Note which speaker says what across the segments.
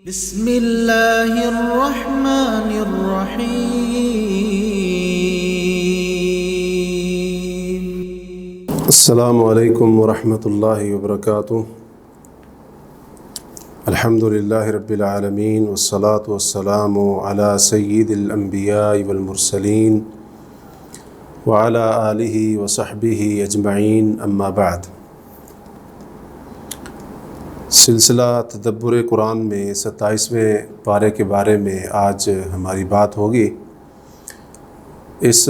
Speaker 1: بسم اللہ الرحمن الرحیم۔
Speaker 2: السلام علیکم ورحمۃ اللہ وبرکاتہ۔ الحمد للہ رب العالمین والصلاة والسلام علی سید الانبیاء والمرسلین وعلی آلہ وصحبہ اجمعین، اما بعد۔ سلسلہ تدبر قرآن میں 27ویں پارے کے بارے میں آج ہماری بات ہوگی۔ اس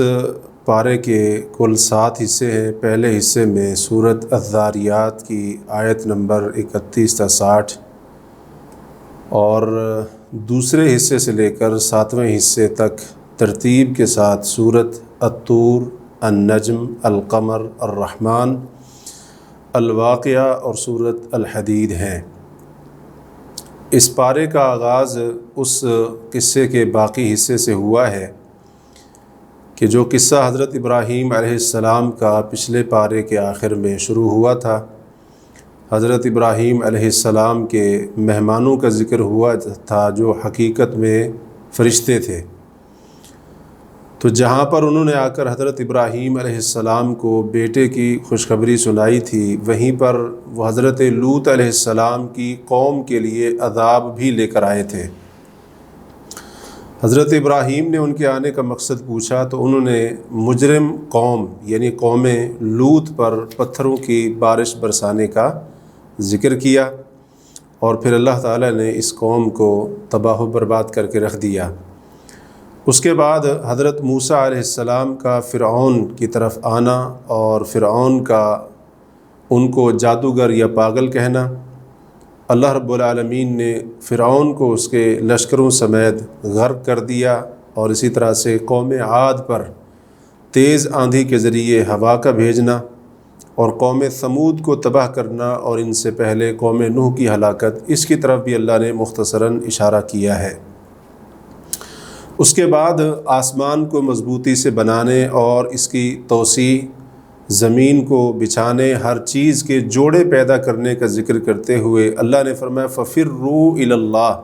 Speaker 2: پارے کے کل 7 حصے ہیں۔ پہلے حصے میں سورۃ الذاریات کی آیت نمبر 31 تا 60 اور دوسرے حصے سے لے کر 7ویں حصے تک ترتیب کے ساتھ سورۃ الطور، النجم، القمر، الرحمن، الواقعہ اور سورۃ الحدید ہیں۔ اس پارے کا آغاز اس قصے کے باقی حصے سے ہوا ہے کہ جو قصہ حضرت ابراہیم علیہ السلام کا پچھلے پارے کے آخر میں شروع ہوا تھا۔ حضرت ابراہیم علیہ السلام کے مہمانوں کا ذکر ہوا تھا جو حقیقت میں فرشتے تھے۔ تو جہاں پر انہوں نے آ کر حضرت ابراہیم علیہ السلام کو بیٹے کی خوشخبری سنائی تھی، وہیں پر وہ حضرت لوط علیہ السلام کی قوم کے لیے عذاب بھی لے کر آئے تھے۔ حضرت ابراہیم نے ان کے آنے کا مقصد پوچھا تو انہوں نے مجرم قوم یعنی قوم لوط پر پتھروں کی بارش برسانے کا ذکر کیا، اور پھر اللہ تعالیٰ نے اس قوم کو تباہ و برباد کر کے رکھ دیا۔ اس کے بعد حضرت موسیٰ علیہ السلام کا فرعون کی طرف آنا اور فرعون کا ان کو جادوگر یا پاگل کہنا۔ اللہ رب العالمین نے فرعون کو اس کے لشکروں سمیت غرق کر دیا، اور اسی طرح سے قوم عاد پر تیز آندھی کے ذریعے ہوا کا بھیجنا اور قوم ثمود کو تباہ کرنا، اور ان سے پہلے قوم نوح کی ہلاکت، اس کی طرف بھی اللہ نے مختصراً اشارہ کیا ہے۔ اس کے بعد آسمان کو مضبوطی سے بنانے اور اس کی توسیع، زمین کو بچھانے، ہر چیز کے جوڑے پیدا کرنے کا ذکر کرتے ہوئے اللہ نے فرمایا فَفِرُّوا إِلَى اللَّهِ،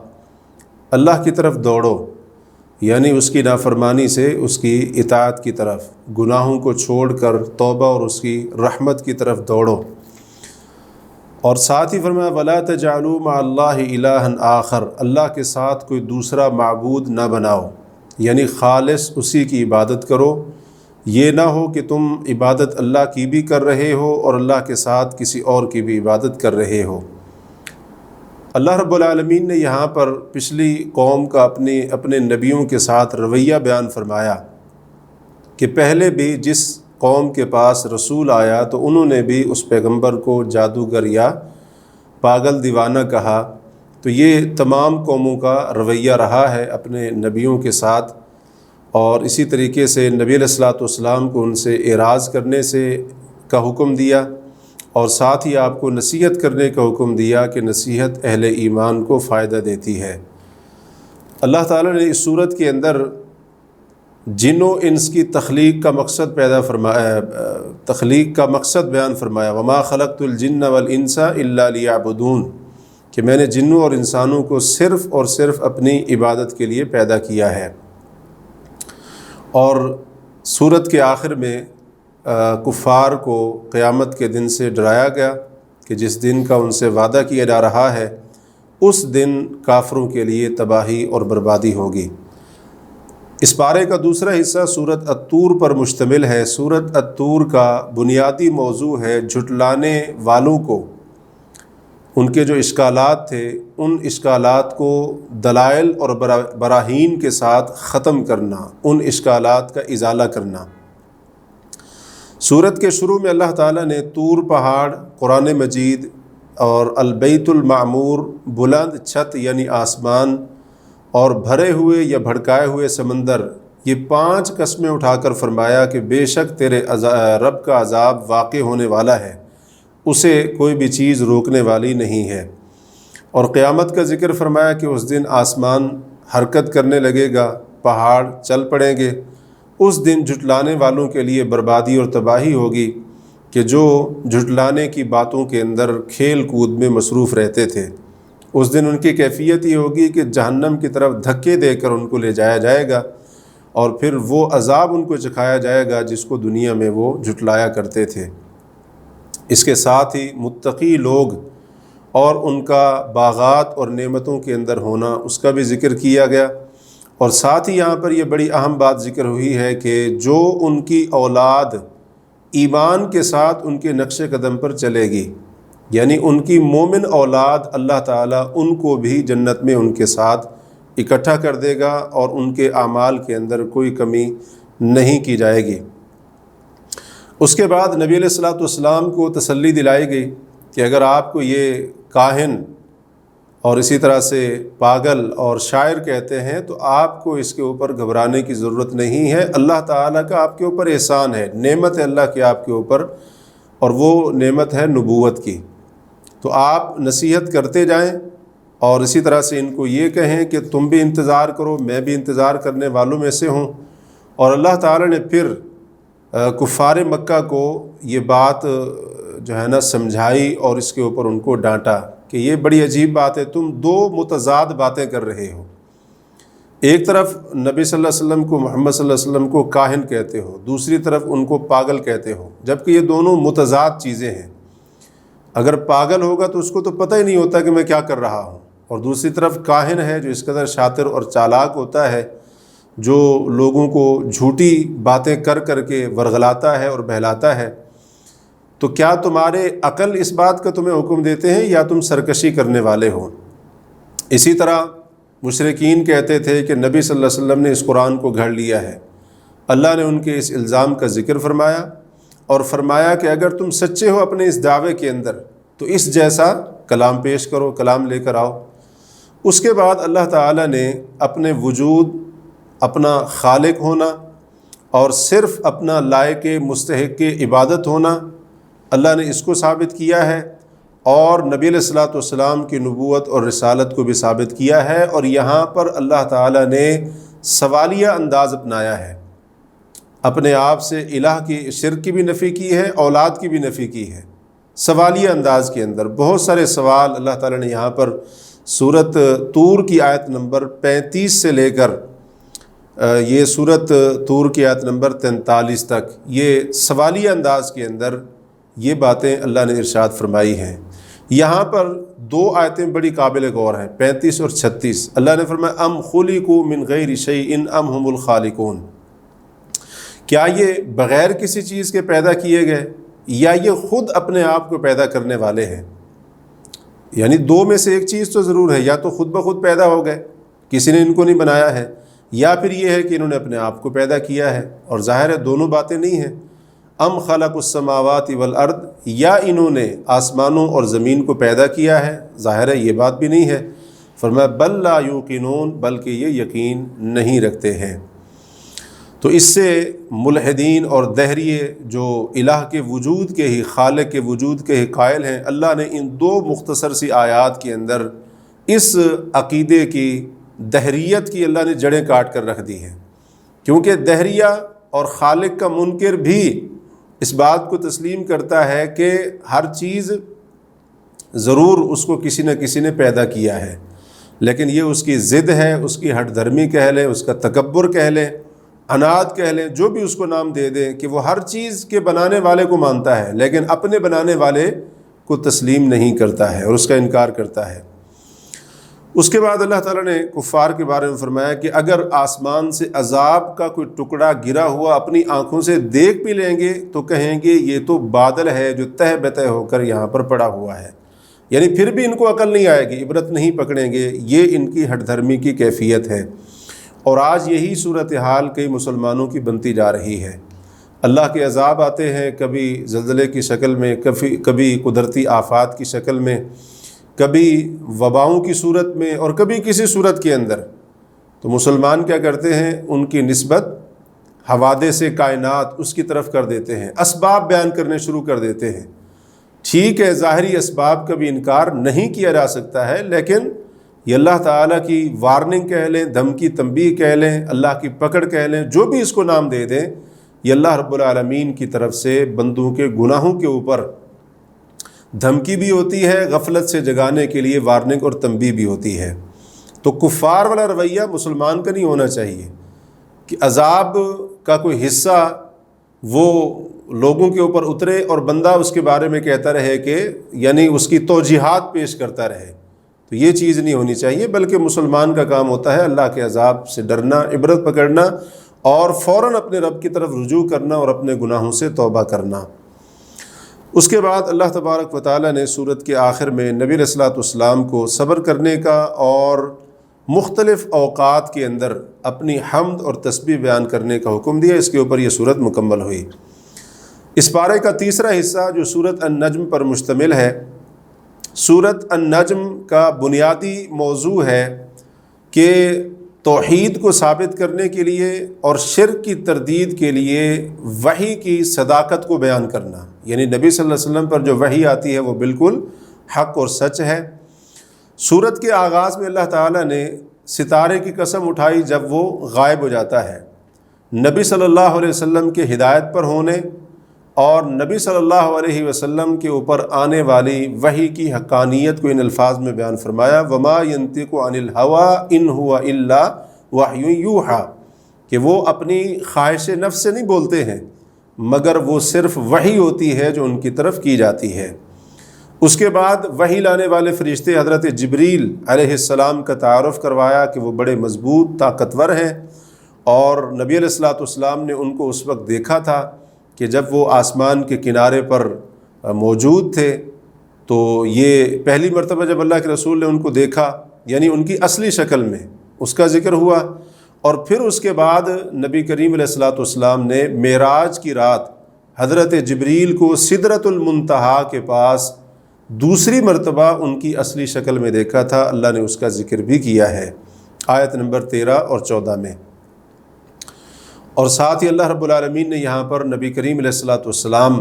Speaker 2: اللہ کی طرف دوڑو، یعنی اس کی نافرمانی سے اس کی اطاعت کی طرف، گناہوں کو چھوڑ کر توبہ اور اس کی رحمت کی طرف دوڑو۔ اور ساتھ ہی فرمایا وَلَا تَجْعَلُوا مَعَ اللَّهِ إِلَٰهًا آخر، اللہ کے ساتھ کوئی دوسرا معبود نہ بناؤ، یعنی خالص اسی کی عبادت کرو۔ یہ نہ ہو کہ تم عبادت اللہ کی بھی کر رہے ہو اور اللہ کے ساتھ کسی اور کی بھی عبادت کر رہے ہو۔ اللہ رب العالمین نے یہاں پر پچھلی قوم کا اپنے نبیوں کے ساتھ رویہ بیان فرمایا کہ پہلے بھی جس قوم کے پاس رسول آیا تو انہوں نے بھی اس پیغمبر کو جادوگر یا پاگل دیوانہ کہا۔ تو یہ تمام قوموں کا رویہ رہا ہے اپنے نبیوں کے ساتھ، اور اسی طریقے سے نبی علیہ الصلوۃ والسلام کو ان سے اعراض کرنے کا حکم دیا، اور ساتھ ہی آپ کو نصیحت کرنے کا حکم دیا کہ نصیحت اہل ایمان کو فائدہ دیتی ہے۔ اللہ تعالیٰ نے اس صورت کے اندر جن و انس کی تخلیق کا مقصد بیان فرمایا وما خلقت الجن والانس الا لیعبدون، کہ میں نے جنوں اور انسانوں کو صرف اور صرف اپنی عبادت کے لیے پیدا کیا ہے۔ اور سورت کے آخر میں کفار کو قیامت کے دن سے ڈرایا گیا کہ جس دن کا ان سے وعدہ کیا جا رہا ہے، اس دن کافروں کے لیے تباہی اور بربادی ہوگی۔ اس پارے کا دوسرا حصہ سورۃ الطور پر مشتمل ہے۔ سورۃ الطور کا بنیادی موضوع ہے جھٹلانے والوں کو ان کے جو اشکالات تھے، ان اشکالات کو دلائل اور براہین کے ساتھ ختم کرنا، ان اشکالات کا ازالہ کرنا۔ سورت کے شروع میں اللہ تعالیٰ نے طور پہاڑ، قرآن مجید اور البیت المعمور، بلند چھت یعنی آسمان، اور بھرے ہوئے یا بھڑکائے ہوئے سمندر، یہ 5 قسمیں اٹھا کر فرمایا کہ بے شک تیرے رب کا عذاب واقع ہونے والا ہے، اسے کوئی بھی چیز روکنے والی نہیں ہے۔ اور قیامت کا ذکر فرمایا کہ اس دن آسمان حرکت کرنے لگے گا، پہاڑ چل پڑیں گے۔ اس دن جھٹلانے والوں کے لیے بربادی اور تباہی ہوگی کہ جو جھٹلانے کی باتوں کے اندر کھیل کود میں مصروف رہتے تھے، اس دن ان کی کیفیت یہ ہوگی کہ جہنم کی طرف دھکے دے کر ان کو لے جایا جائے گا اور پھر وہ عذاب ان کو چکھایا جائے گا جس کو دنیا میں وہ جھٹلایا کرتے تھے۔ اس کے ساتھ ہی متقی لوگ اور ان کا باغات اور نعمتوں کے اندر ہونا، اس کا بھی ذکر کیا گیا، اور ساتھ ہی یہاں پر یہ بڑی اہم بات ذکر ہوئی ہے کہ جو ان کی اولاد ایمان کے ساتھ ان کے نقش قدم پر چلے گی، یعنی ان کی مومن اولاد، اللہ تعالیٰ ان کو بھی جنت میں ان کے ساتھ اکٹھا کر دے گا اور ان کے اعمال کے اندر کوئی کمی نہیں کی جائے گی۔ اس کے بعد نبی علیہ الصلوۃ والسلام کو تسلی دلائی گئی کہ اگر آپ کو یہ کاہن اور اسی طرح سے پاگل اور شاعر کہتے ہیں تو آپ کو اس کے اوپر گھبرانے کی ضرورت نہیں ہے، اللہ تعالیٰ کا آپ کے اوپر احسان ہے، نعمت ہے اللہ کی آپ کے اوپر، اور وہ نعمت ہے نبوت کی۔ تو آپ نصیحت کرتے جائیں اور اسی طرح سے ان کو یہ کہیں کہ تم بھی انتظار کرو، میں بھی انتظار کرنے والوں میں سے ہوں۔ اور اللہ تعالیٰ نے پھر کفار مکہ کو یہ بات جو ہے نا سمجھائی اور اس کے اوپر ان کو ڈانٹا کہ یہ بڑی عجیب بات ہے، تم دو متضاد باتیں کر رہے ہو، ایک طرف نبی صلی اللہ علیہ وسلم کو، محمد صلی اللہ علیہ وسلم کو کاہن کہتے ہو، دوسری طرف ان کو پاگل کہتے ہو، جبکہ یہ دونوں متضاد چیزیں ہیں۔ اگر پاگل ہوگا تو اس کو تو پتہ ہی نہیں ہوتا کہ میں کیا کر رہا ہوں، اور دوسری طرف کاہن ہے جو اس قدر شاطر اور چالاک ہوتا ہے، جو لوگوں کو جھوٹی باتیں کر کر کے ورغلاتا ہے اور بہلاتا ہے۔ تو کیا تمہارے عقل اس بات کا تمہیں حکم دیتے ہیں یا تم سرکشی کرنے والے ہو؟ اسی طرح مشرکین کہتے تھے کہ نبی صلی اللہ علیہ وسلم نے اس قرآن کو گھڑ لیا ہے۔ اللہ نے ان کے اس الزام کا ذکر فرمایا اور فرمایا کہ اگر تم سچے ہو اپنے اس دعوے کے اندر تو اس جیسا کلام پیش کرو، کلام لے کر آؤ۔ اس کے بعد اللہ تعالیٰ نے اپنے وجود، اپنا خالق ہونا اور صرف اپنا لائق مستحق عبادت ہونا، اللہ نے اس کو ثابت کیا ہے، اور نبی علیہ الصلوۃ والسلام کی نبوت اور رسالت کو بھی ثابت کیا ہے۔ اور یہاں پر اللہ تعالیٰ نے سوالیہ انداز اپنایا ہے، اپنے آپ سے الہ کی شرک کی بھی نفی کی ہے، اولاد کی بھی نفی کی ہے۔ سوالیہ انداز کے اندر بہت سارے سوال اللہ تعالیٰ نے یہاں پر سورت طور کی آیت نمبر 35 سے لے کر یہ سورت طور کی آیت نمبر 43 تک یہ سوالیہ انداز کے اندر یہ باتیں اللہ نے ارشاد فرمائی ہیں۔ یہاں پر دو آیتیں بڑی قابل غور ہیں، 35 اور 36۔ اللہ نے فرمایا ام خلقوا من غیر شیء ام هم الخالقون، کیا یہ بغیر کسی چیز کے پیدا کیے گئے یا یہ خود اپنے آپ کو پیدا کرنے والے ہیں؟ یعنی دو میں سے ایک چیز تو ضرور ہے، یا تو خود بخود پیدا ہو گئے، کسی نے ان کو نہیں بنایا ہے، یا پھر یہ ہے کہ انہوں نے اپنے آپ کو پیدا کیا ہے، اور ظاہر ہے دونوں باتیں نہیں ہیں۔ ام خلق السماوات والارض، یا انہوں نے آسمانوں اور زمین کو پیدا کیا ہے، ظاہر ہے یہ بات بھی نہیں ہے۔ فرمایا بل لا یوقنون، بلکہ یہ یقین نہیں رکھتے ہیں۔ تو اس سے ملحدین اور دہریے جو الہ کے وجود کے ہی، خالق کے وجود کے ہی قائل ہیں، اللہ نے ان دو مختصر سی آیات کے اندر اس عقیدے کی، دہریت کی اللہ نے جڑیں کاٹ کر رکھ دی ہیں، کیونکہ دہریہ اور خالق کا منکر بھی اس بات کو تسلیم کرتا ہے کہ ہر چیز ضرور اس کو کسی نہ کسی نے پیدا کیا ہے، لیکن یہ اس کی ضد ہے، اس کی ہٹ دھرمی کہہ لیں، اس کا تکبر کہہ لیں، عناد کہہ لیں، جو بھی اس کو نام دے دیں، کہ وہ ہر چیز کے بنانے والے کو مانتا ہے لیکن اپنے بنانے والے کو تسلیم نہیں کرتا ہے اور اس کا انکار کرتا ہے۔ اس کے بعد اللہ تعالیٰ نے کفار کے بارے میں فرمایا کہ اگر آسمان سے عذاب کا کوئی ٹکڑا گرا ہوا اپنی آنکھوں سے دیکھ بھی لیں گے تو کہیں گے یہ تو بادل ہے جو تہ بتہ ہو کر یہاں پر پڑا ہوا ہے، یعنی پھر بھی ان کو عقل نہیں آئے گی، عبرت نہیں پکڑیں گے، یہ ان کی ہٹ دھرمی کی کیفیت ہے۔ اور آج یہی صورتحال کئی مسلمانوں کی بنتی جا رہی ہے۔ اللہ کے عذاب آتے ہیں، کبھی زلزلے کی شکل میں، کبھی قدرتی آفات کی شکل میں، کبھی وباؤں کی صورت میں، اور کبھی کسی صورت کے اندر۔ تو مسلمان کیا کرتے ہیں؟ ان کی نسبت حوادث کائنات اس کی طرف کر دیتے ہیں، اسباب بیان کرنے شروع کر دیتے ہیں۔ ٹھیک ہے، ظاہری اسباب کا بھی انکار نہیں کیا جا سکتا ہے، لیکن یہ اللہ تعالیٰ کی وارننگ کہہ لیں، دھمکی تنبیہ کہہ لیں، اللہ کی پکڑ کہہ لیں، جو بھی اس کو نام دے دیں، یہ اللہ رب العالمین کی طرف سے بندوں کے گناہوں کے اوپر دھمکی بھی ہوتی ہے، غفلت سے جگانے کے لیے وارننگ اور تنبیہ بھی ہوتی ہے۔ تو کفار والا رویہ مسلمان کا نہیں ہونا چاہیے کہ عذاب کا کوئی حصہ وہ لوگوں کے اوپر اترے اور بندہ اس کے بارے میں کہتا رہے کہ یعنی اس کی توجیحات پیش کرتا رہے۔ تو یہ چیز نہیں ہونی چاہیے، بلکہ مسلمان کا کام ہوتا ہے اللہ کے عذاب سے ڈرنا، عبرت پکڑنا اور فوراً اپنے رب کی طرف رجوع کرنا اور اپنے گناہوں سے توبہ کرنا۔ اس کے بعد اللہ تبارک و تعالیٰ نے سورت کے آخر میں نبی علیہ الصلوۃ والسلام کو صبر کرنے کا اور مختلف اوقات کے اندر اپنی حمد اور تسبیح بیان کرنے کا حکم دیا۔ اس کے اوپر یہ سورت مکمل ہوئی۔ اس پارے کا تیسرا حصہ جو سورت النجم پر مشتمل ہے، سورت النجم کا بنیادی موضوع ہے کہ توحید کو ثابت کرنے کے لیے اور شرک کی تردید کے لیے وحی کی صداقت کو بیان کرنا، یعنی نبی صلی اللہ علیہ وسلم پر جو وحی آتی ہے وہ بالکل حق اور سچ ہے۔ سورت کے آغاز میں اللہ تعالیٰ نے ستارے کی قسم اٹھائی جب وہ غائب ہو جاتا ہے، نبی صلی اللہ علیہ وسلم کے ہدایت پر ہونے اور نبی صلی اللہ علیہ وسلم کے اوپر آنے والی وحی کی حقانیت کو ان الفاظ میں بیان فرمایا، وما ينطق عن الهوى ان هو الا وحی یوحی، کہ وہ اپنی خواہش نفس سے نہیں بولتے ہیں مگر وہ صرف وحی ہوتی ہے جو ان کی طرف کی جاتی ہے۔ اس کے بعد وحی لانے والے فرشتے حضرت جبریل علیہ السلام کا تعارف کروایا کہ وہ بڑے مضبوط طاقتور ہیں، اور نبی علیہ الصلوۃ والسلام نے ان کو اس وقت دیکھا تھا کہ جب وہ آسمان کے کنارے پر موجود تھے۔ تو یہ پہلی مرتبہ جب اللہ کے رسول نے ان کو دیکھا، یعنی ان کی اصلی شکل میں، اس کا ذکر ہوا۔ اور پھر اس کے بعد نبی کریم علیہ الصلوۃ والسلام نے معراج کی رات حضرت جبریل کو سدرۃ المنتہا کے پاس دوسری مرتبہ ان کی اصلی شکل میں دیکھا تھا۔ اللہ نے اس کا ذکر بھی کیا ہے آیت نمبر 13 اور 14 میں۔ اور ساتھ ہی اللہ رب العالمین نے یہاں پر نبی کریم علیہ الصلوۃ والسلام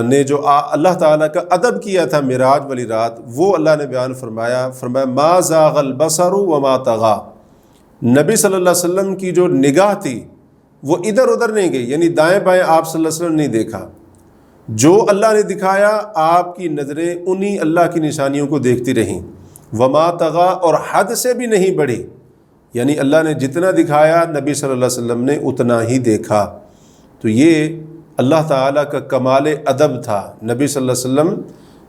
Speaker 2: نے جو اللہ تعالیٰ کا ادب کیا تھا معراج والی رات، وہ اللہ نے بیان فرمایا ما زاغ البصر وما طغى۔ نبی صلی اللہ علیہ وسلم کی جو نگاہ تھی وہ ادھر ادھر نہیں گئی، یعنی دائیں بائیں آپ صلی اللہ علیہ وسلم نے نہیں دیکھا۔ جو اللہ نے دکھایا آپ کی نظریں انہی اللہ کی نشانیوں کو دیکھتی رہیں۔ وما طغى، اور حد سے بھی نہیں بڑھی، یعنی اللہ نے جتنا دکھایا نبی صلی اللہ علیہ وسلم نے اتنا ہی دیکھا۔ تو یہ اللہ تعالیٰ کا کمال ادب تھا نبی صلی اللہ علیہ وسلم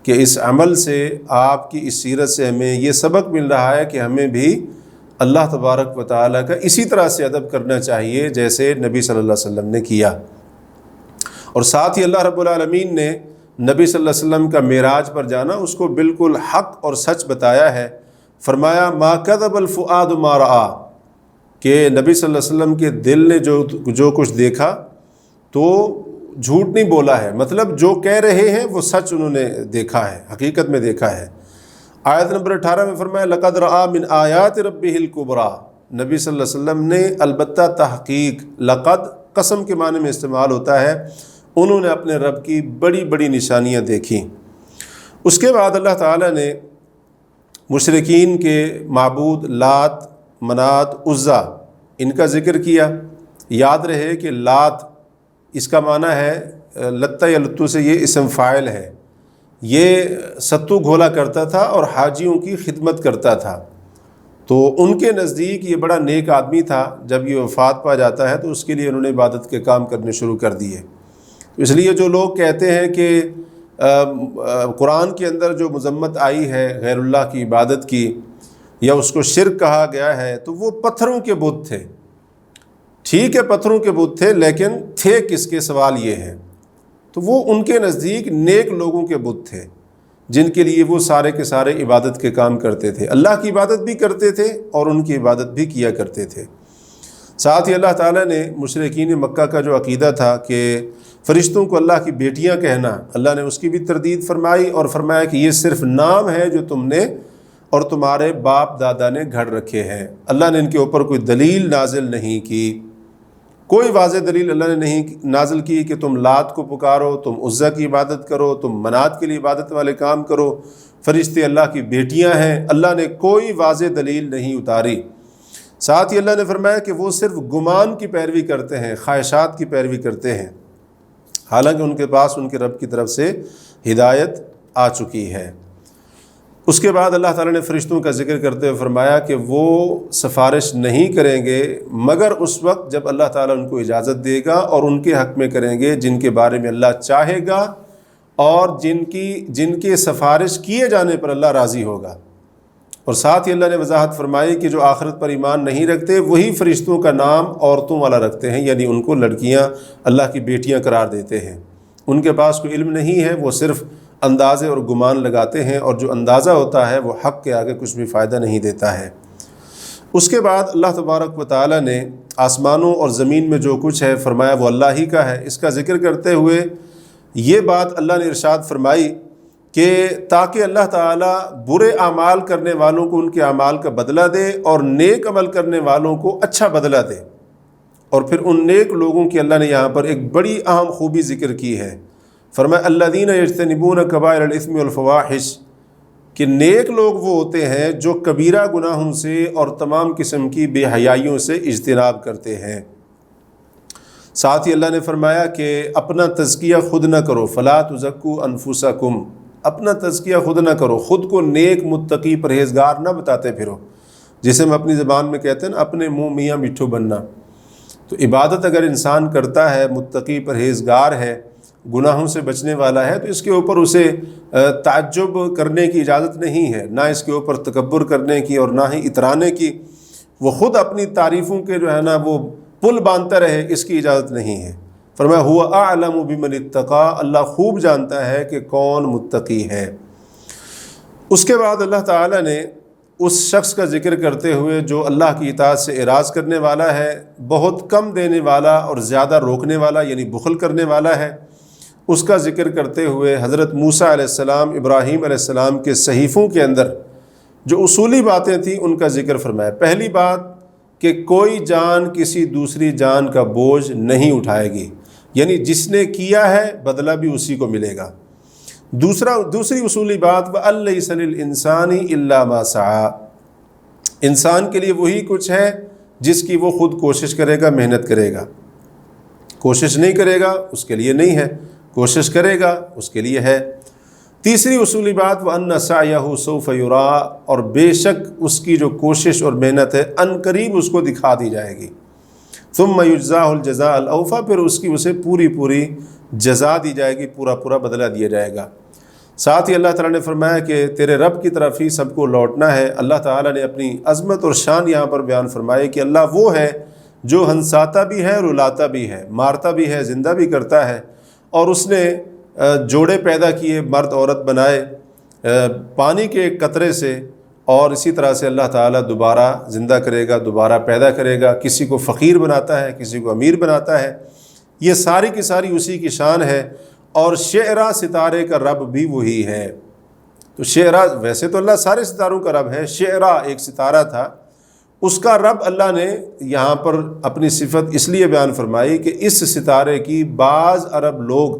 Speaker 2: کے اس عمل سے، آپ کی اس سیرت سے ہمیں یہ سبق مل رہا ہے کہ ہمیں بھی اللہ تبارک و تعالیٰ کا اسی طرح سے ادب کرنا چاہیے جیسے نبی صلی اللہ علیہ وسلم نے کیا۔ اور ساتھ ہی اللہ رب العالمین نے نبی صلی اللہ علیہ وسلم کا معراج پر جانا اس کو بالکل حق اور سچ بتایا ہے۔ فرمایا ما کذب الفؤاد ما رأى، کہ نبی صلی اللہ علیہ وسلم کے دل نے جو کچھ دیکھا تو جھوٹ نہیں بولا ہے، مطلب جو کہہ رہے ہیں وہ سچ انہوں نے دیکھا ہے، حقیقت میں دیکھا ہے۔ آیت نمبر 18 میں فرمایا لقد رأى من آیات ربہ الکبریٰ، نبی صلی اللہ علیہ وسلم نے البتہ تحقیق، لقد قسم کے معنی میں استعمال ہوتا ہے، انہوں نے اپنے رب کی بڑی بڑی نشانیاں دیکھیں۔ اس کے بعد اللہ تعالیٰ نے مشرکین کے معبود لات، منات، عزا، ان کا ذکر کیا۔ یاد رہے کہ لات اس کا معنی ہے لتا یا لتو سے، یہ اسم فاعل ہے، یہ ستو گھولا کرتا تھا اور حاجیوں کی خدمت کرتا تھا۔ تو ان کے نزدیک یہ بڑا نیک آدمی تھا، جب یہ وفات پا جاتا ہے تو اس کے لیے انہوں نے عبادت کے کام کرنے شروع کر دیے۔ اس لیے جو لوگ کہتے ہیں کہ قرآن کے اندر جو مذمت آئی ہے غیر اللہ کی عبادت کی یا اس کو شرک کہا گیا ہے، تو وہ پتھروں کے بت تھے۔ ٹھیک ہے پتھروں کے بت تھے، لیکن تھے کس کے، سوال یہ ہے۔ تو وہ ان کے نزدیک نیک لوگوں کے بت تھے جن کے لیے وہ سارے کے سارے عبادت کے کام کرتے تھے، اللہ کی عبادت بھی کرتے تھے اور ان کی عبادت بھی کیا کرتے تھے۔ ساتھ ہی اللہ تعالیٰ نے مشرکین مکہ کا جو عقیدہ تھا کہ فرشتوں کو اللہ کی بیٹیاں کہنا، اللہ نے اس کی بھی تردید فرمائی اور فرمایا کہ یہ صرف نام ہے جو تم نے اور تمہارے باپ دادا نے گھڑ رکھے ہیں۔ اللہ نے ان کے اوپر کوئی دلیل نازل نہیں کی، کوئی واضح دلیل اللہ نے نہیں نازل کی کہ تم لات کو پکارو، تم عزا کی عبادت کرو، تم منات کے لیے عبادت والے کام کرو، فرشتے اللہ کی بیٹیاں ہیں۔ اللہ نے کوئی واضح دلیل نہیں اتاری۔ ساتھ ہی اللہ نے فرمایا کہ وہ صرف گمان کی پیروی کرتے ہیں، خواہشات کی پیروی کرتے ہیں، حالانکہ ان کے پاس ان کے رب کی طرف سے ہدایت آ چکی ہے۔ اس کے بعد اللہ تعالیٰ نے فرشتوں کا ذکر کرتے ہوئے فرمایا کہ وہ سفارش نہیں کریں گے مگر اس وقت جب اللہ تعالیٰ ان کو اجازت دے گا، اور ان کے حق میں کریں گے جن کے بارے میں اللہ چاہے گا اور جن کے سفارش کیے جانے پر اللہ راضی ہوگا۔ اور ساتھ ہی اللہ نے وضاحت فرمائی کہ جو آخرت پر ایمان نہیں رکھتے وہی فرشتوں کا نام عورتوں والا رکھتے ہیں، یعنی ان کو لڑکیاں اللہ کی بیٹیاں قرار دیتے ہیں۔ ان کے پاس کوئی علم نہیں ہے، وہ صرف اندازے اور گمان لگاتے ہیں، اور جو اندازہ ہوتا ہے وہ حق کے آگے کچھ بھی فائدہ نہیں دیتا ہے۔ اس کے بعد اللہ تبارک و تعالیٰ نے آسمانوں اور زمین میں جو کچھ ہے فرمایا وہ اللہ ہی کا ہے۔ اس کا ذکر کرتے ہوئے یہ بات اللہ نے ارشاد فرمائی کہ تاکہ اللہ تعالیٰ برے اعمال کرنے والوں کو ان کے اعمال کا بدلہ دے اور نیک عمل کرنے والوں کو اچھا بدلہ دے۔ اور پھر ان نیک لوگوں کی اللہ نے یہاں پر ایک بڑی اہم خوبی ذکر کی ہے، فرمایا الذین یجتنبون کبائر الاثم والفواحش، کہ نیک لوگ وہ ہوتے ہیں جو کبیرہ گناہوں سے اور تمام قسم کی بے حیائیوں سے اجتناب کرتے ہیں۔ ساتھ ہی اللہ نے فرمایا کہ اپنا تزکیہ خود نہ کرو، فلا تزکوا انفسکم، اپنا تزکیہ خود نہ کرو، خود کو نیک متقی پرہیزگار نہ بتاتے پھرو، جسے ہم اپنی زبان میں کہتے ہیں نا اپنے منہ میاں مٹھو بننا۔ تو عبادت اگر انسان کرتا ہے، متقی پرہیزگار ہے، گناہوں سے بچنے والا ہے، تو اس کے اوپر اسے تعجب کرنے کی اجازت نہیں ہے، نہ اس کے اوپر تکبر کرنے کی اور نہ ہی اترانے کی۔ وہ خود اپنی تعریفوں کے جو ہے نا وہ پل باندھتا رہے، اس کی اجازت نہیں ہے۔ فرمایا هو اعلم بمن اتقى، اللہ خوب جانتا ہے کہ کون متقی ہے۔ اس کے بعد اللہ تعالیٰ نے اس شخص کا ذکر کرتے ہوئے جو اللہ کی اطاعت سے اعراض کرنے والا ہے، بہت کم دینے والا اور زیادہ روکنے والا یعنی بخل کرنے والا ہے، اس کا ذکر کرتے ہوئے حضرت موسیٰ علیہ السلام، ابراہیم علیہ السلام کے صحیفوں کے اندر جو اصولی باتیں تھیں ان کا ذکر فرمایا۔ پہلی بات کہ کوئی جان کسی دوسری جان کا بوجھ نہیں اٹھائے گی، یعنی جس نے کیا ہے بدلہ بھی اسی کو ملے گا۔ دوسری اصولی بات وَأَلَّيْسَ لِلْإِنسَانِ إِلَّا مَا سَعَى، انسان کے لیے وہی کچھ ہے جس کی وہ خود کوشش کرے گا، محنت کرے گا۔ کوشش نہیں کرے گا اس کے لیے نہیں ہے، کوشش کرے گا اس کے لیے ہے۔ تیسری اصولی بات وَأَنَّ سَعْيَهُ سَوْفَ يُرَىٰ، اور بے شک اس کی جو کوشش اور محنت ہے ان قریب اس کو دکھا دی جائے گی۔ ثُمَّ يُجْزَاهُ الْجَزَاءَ الْأَوْفَىٰ، پھر اس کی اسے پوری جزا دی جائے گی، پورا بدلہ دیا جائے گا۔ ساتھ ہی اللہ تعالیٰ نے فرمایا کہ تیرے رب کی طرف ہی سب کو لوٹنا ہے۔ اللہ تعالیٰ نے اپنی عظمت اور شان یہاں پر بیان فرمائی کہ اللہ وہ ہے جو ہنساتا بھی ہے، رلاتا بھی ہے، مارتا بھی ہے، زندہ بھی کرتا ہے، اور اس نے جوڑے پیدا کیے، مرد عورت بنائے پانی کے ایک قطرے سے، اور اسی طرح سے اللہ تعالیٰ دوبارہ زندہ کرے گا، دوبارہ پیدا کرے گا، کسی کو فقیر بناتا ہے، کسی کو امیر بناتا ہے۔ یہ ساری کی ساری اسی کی شان ہے۔ اور شعرا ستارے کا رب بھی وہی ہے۔ تو شعرا، ویسے تو اللہ سارے ستاروں کا رب ہے، شعرا ایک ستارہ تھا، اس کا رب اللہ نے یہاں پر اپنی صفت اس لیے بیان فرمائی کہ اس ستارے کی بعض عرب لوگ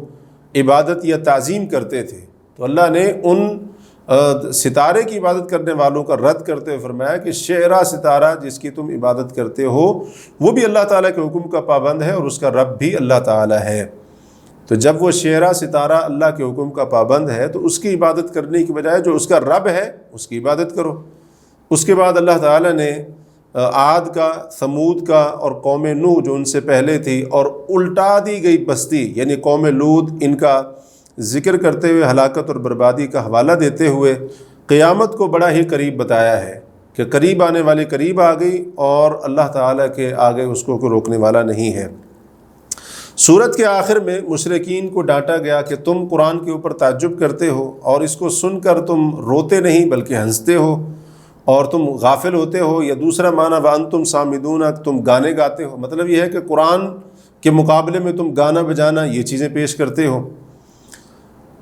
Speaker 2: عبادت یا تعظیم کرتے تھے، تو اللہ نے ان ستارے کی عبادت کرنے والوں کا رد کرتے ہوئے فرمایا کہ شعرا ستارہ جس کی تم عبادت کرتے ہو وہ بھی اللہ تعالیٰ کے حکم کا پابند ہے، اور اس کا رب بھی اللہ تعالیٰ ہے۔ تو جب وہ شعرا ستارہ اللہ کے حکم کا پابند ہے تو اس کی عبادت کرنے کی بجائے جو اس کا رب ہے اس کی عبادت کرو۔ اس کے بعد اللہ تعالیٰ نے عاد کا، ثمود کا اور قوم نوح جو ان سے پہلے تھی اور الٹا دی گئی بستی یعنی قوم لوط، ان کا ذکر کرتے ہوئے ہلاکت اور بربادی کا حوالہ دیتے ہوئے قیامت کو بڑا ہی قریب بتایا ہے کہ قریب آنے والی قریب آ گئی، اور اللہ تعالیٰ کے آگے اس کو کوئی روکنے والا نہیں ہے۔ سورت کے آخر میں مشرکین کو ڈانٹا گیا کہ تم قرآن کے اوپر تعجب کرتے ہو اور اس کو سن کر تم روتے نہیں بلکہ ہنستے ہو، اور تم غافل ہوتے ہو، یا دوسرا معنی وَأَنْتُمْ سَامِدُونَ، تم گانے گاتے ہو۔ مطلب یہ ہے کہ قرآن کے مقابلے میں تم گانا بجانا یہ چیزیں پیش کرتے ہو۔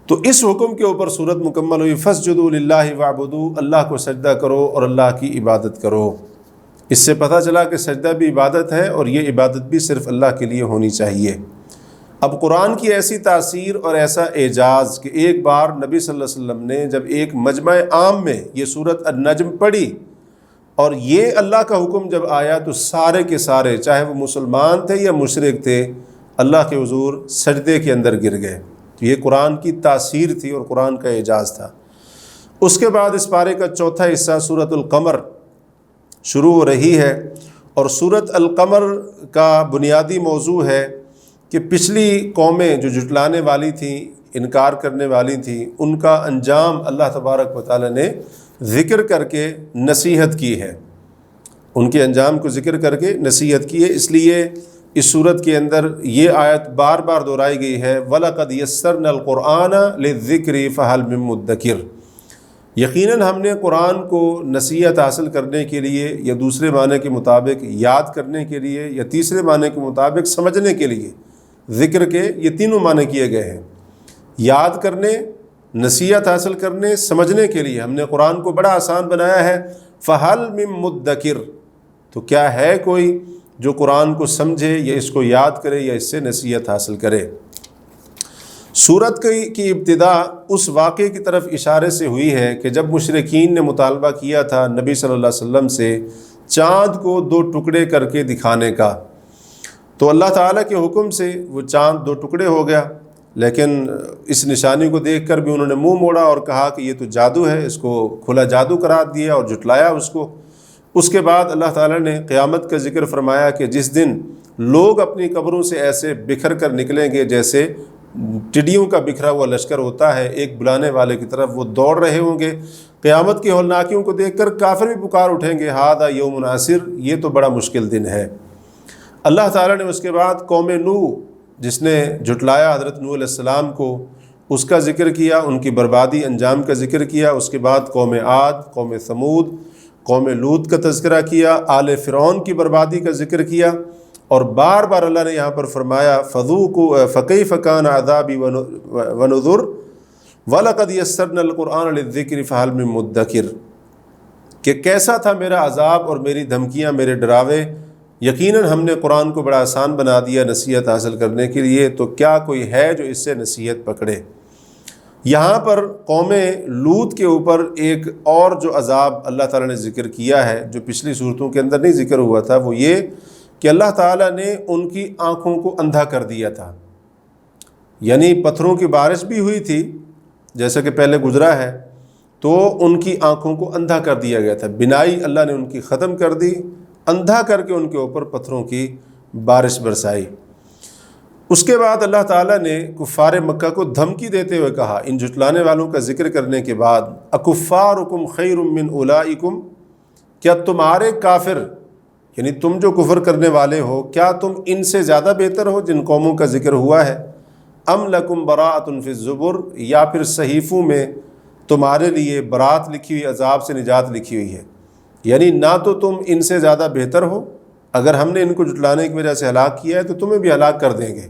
Speaker 2: تو اس حکم کے اوپر سورت مکمل ہوئی، فَاسْجُدُوا لِلَّهِ وَاعْبُدُوا، اللہ کو سجدہ کرو اور اللہ کی عبادت کرو۔ اس سے پتہ چلا کہ سجدہ بھی عبادت ہے، اور یہ عبادت بھی صرف اللہ کے لیے ہونی چاہیے۔ اب قرآن کی ایسی تاثیر اور ایسا اعجاز کہ ایک بار نبی صلی اللہ علیہ وسلم نے جب ایک مجمع عام میں یہ سورت النجم پڑھی اور یہ اللہ کا حکم جب آیا تو سارے کے سارے، چاہے وہ مسلمان تھے یا مشرک تھے، اللہ کے حضور سجدے کے اندر گر گئے۔ تو یہ قرآن کی تاثیر تھی اور قرآن کا اعجاز تھا۔ اس کے بعد اس پارے کا چوتھا حصہ سورۃ القمر شروع ہو رہی ہے، اور سورۃ القمر کا بنیادی موضوع ہے کہ پچھلی قومیں جو جھٹلانے والی تھیں، انکار کرنے والی تھیں، ان کا انجام اللہ تبارک و تعالی نے ذکر کر کے نصیحت کی ہے، ان کے انجام کو ذکر کر کے نصیحت کی ہے۔ اس لیے اس صورت کے اندر یہ آیت بار بار دہرائی گئی ہے، وَلَقَدْ يَسَّرْنَا الْقُرْآنَ لِلذِّكْرِ فَهَلْ مِن مُدَّكِرٍ، یقیناً ہم نے قرآن کو نصیحت حاصل کرنے کے لیے، یا دوسرے معنی کے مطابق یاد کرنے کے لیے، یا تیسرے معنی کے مطابق سمجھنے کے لیے، ذکر کے یہ تینوں معنی کیے گئے ہیں، یاد کرنے، نصیحت حاصل کرنے، سمجھنے کے لیے ہم نے قرآن کو بڑا آسان بنایا ہے۔ فَهَلْ مِن مُدَّكِرٍ، تو کیا ہے کوئی جو قرآن کو سمجھے یا اس کو یاد کرے یا اس سے نصیحت حاصل کرے۔ سورت کی ابتدا اس واقعے کی طرف اشارے سے ہوئی ہے کہ جب مشرکین نے مطالبہ کیا تھا نبی صلی اللہ علیہ وسلم سے چاند کو 2 ٹکڑے کر کے دکھانے کا، تو اللہ تعالیٰ کے حکم سے وہ چاند 2 ٹکڑے ہو گیا، لیکن اس نشانی کو دیکھ کر بھی انہوں نے منہ موڑا اور کہا کہ یہ تو جادو ہے، اس کو کھلا جادو قرار دیا اور جھٹلایا اس کو۔ اس کے بعد اللہ تعالیٰ نے قیامت کا ذکر فرمایا کہ جس دن لوگ اپنی قبروں سے ایسے بکھر کر نکلیں گے جیسے ٹڈیوں کا بکھرا ہوا لشکر ہوتا ہے، ایک بلانے والے کی طرف وہ دوڑ رہے ہوں گے۔ قیامت کی ہولناکیوں کو دیکھ کر کافر بھی پکار اٹھیں گے، ھذا یوم عسیر، یہ تو بڑا مشکل دن ہے۔ اللہ تعالیٰ نے اس کے بعد قوم نوح، جس نے جھٹلایا حضرت نوح علیہ السلام کو، اس کا ذکر کیا، ان کی بربادی انجام کا ذکر کیا۔ اس کے بعد قوم عاد، قوم ثمود، قوم لوط کا تذکرہ کیا، آل فرعون کی بربادی کا ذکر کیا، اور بار بار اللہ نے یہاں پر فرمایا فذوقوا فکیف کان عذابی ونذر وَلَقَدْ يَسَّرْنَا الْقُرْآنَ لِلذِّكْرِ فَهَلْ مِن مُدَّكِرٍ، کہ کیسا تھا میرا عذاب اور میری دھمکیاں، میرے ڈراوے، یقیناً ہم نے قرآن کو بڑا آسان بنا دیا نصیحت حاصل کرنے کے لیے، تو کیا کوئی ہے جو اس سے نصیحت پکڑے۔ یہاں پر قوم لوط کے اوپر ایک اور جو عذاب اللہ تعالیٰ نے ذکر کیا ہے، جو پچھلی صورتوں کے اندر نہیں ذکر ہوا تھا، وہ یہ کہ اللہ تعالیٰ نے ان کی آنکھوں کو اندھا کر دیا تھا، یعنی پتھروں کی بارش بھی ہوئی تھی جیسا کہ پہلے گزرا ہے، تو ان کی آنکھوں کو اندھا کر دیا گیا تھا، بینائی اللہ نے ان کی ختم کر دی، اندھا کر کے ان کے اوپر پتھروں کی بارش برسائی۔ اس کے بعد اللہ تعالیٰ نے کفار مکہ کو دھمکی دیتے ہوئے کہا، ان جھٹلانے والوں کا ذکر کرنے کے بعد، اکفارکم خیر من اولئکم، کیا تمہارے کافر، یعنی تم جو کفر کرنے والے ہو، کیا تم ان سے زیادہ بہتر ہو جن قوموں کا ذکر ہوا ہے؟ ام لکم براءۃ فی الزبر، یا پھر صحیفوں میں تمہارے لیے برات لکھی ہوئی، عذاب سے نجات لکھی ہوئی ہے، یعنی نہ تو تم ان سے زیادہ بہتر ہو، اگر ہم نے ان کو جھٹلانے کی وجہ سے ہلاک کیا ہے تو تمہیں بھی ہلاک کر دیں گے،